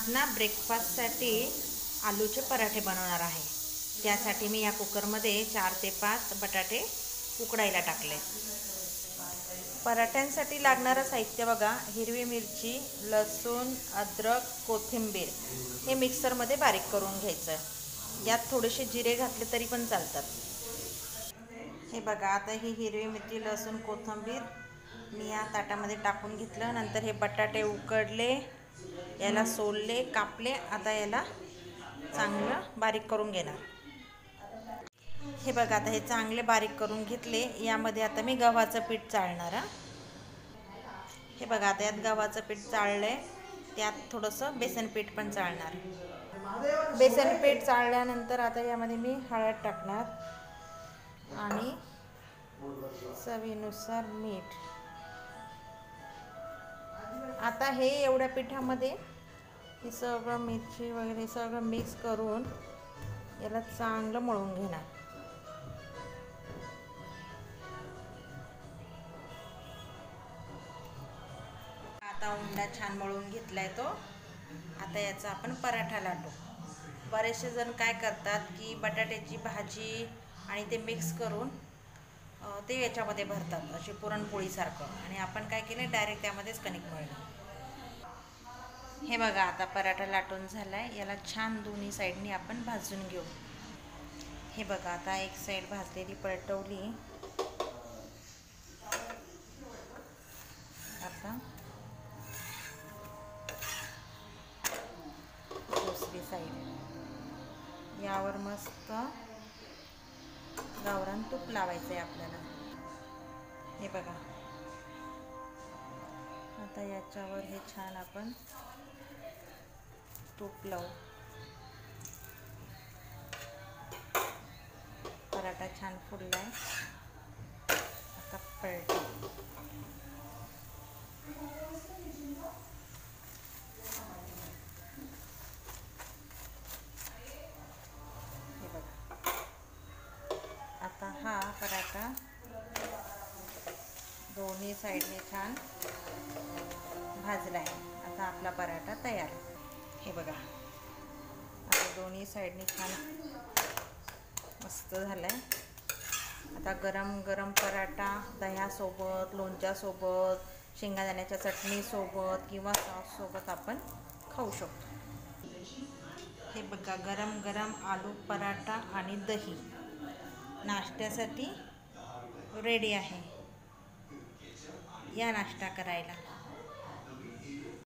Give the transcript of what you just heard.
आज ना ब्रेकफास्टसाठी आलूचे पराठे बनवणार आहे। त्यासाठी मी या कुकरमध्ये 4 ते 5 बटाटे उकडायला टाकले। पराठ्यांसाठी लागणारं साहित्य बघा, हिरवी मिरची, लसूण, अद्रक, कोथिंबीर हे मिक्सरमध्ये बारीक करून घ्यायचं। यात थोडेसे जिरे घातले तरी पण चालतात। हे बघा, आता ही हिरवी मिरची, लसूण, कोथिंबीर मी या ताटामध्ये टाकून घेतलं। नंतर हे बटाटे उकडले, याला सोलले, कापले। आता याला चांगलं बारीक करून घेणार। हे बघा, आता हे चांगले बारीक करून घेतले। यामध्ये आता मी गव्हाचं पीठ चाळणार। हे बघा, आता यात गव्हाचं पीठ चाळलंय, त्यात थोडंसं बेसन पीठ पण चाळणार। बेसन पीठ चाळल्यानंतर आता यामध्ये मी हळद टाकणार आणि चवीनुसार मीठ। आता हे एवढ्या पिठामध्ये हे सगळं मिरची वगैरे सगळं मिक्स करून याला चांगलं मळून घेणार। आता उंडा छान मळून घेतलाय तो। आता याचा आपण पराठा लाटू। बरेचसे जण काय करतात की बटाट्याची भाजी आणि ते मिक्स करून ते याच्यामध्ये भरतात, अशी पुरणपोळीसारखं, आणि आपण काय केलं, डायरेक्ट त्यामध्येच कणिक मळलं। हे बघा, आता पराठा लाटून झालाय। याला छान दोन्ही साईडनी आपण भाजून घेऊ। हे बघा, आता एक साईड भाजलेली पलटवली। आता दुसरी साईड, यावर मस्त गावरान तूप लावायचं आहे आपल्याला। हे बघा, आता याच्यावर हे छान आपण तूप लावू। पराठा छान फुललाय, आता पलटू। हे बघा, आता हा पराठा दोन्ही साईडने छान भाजलाय। आता आपला पराठा तयार। हे बघा, आता दोन्ही साईडने छान मस्त झालाय। आता गरम गरम पराठा दह्यासोबत, लोणच्यासोबत, शेंगदाण्याच्या चटणीसोबत किंवा सॉससोबत आपण खाऊ शकतो। हे बघा, गरम गरम आलू पराठा आणि दही नाश्त्यासाठी रेडी आहे। या नाश्ता करायला।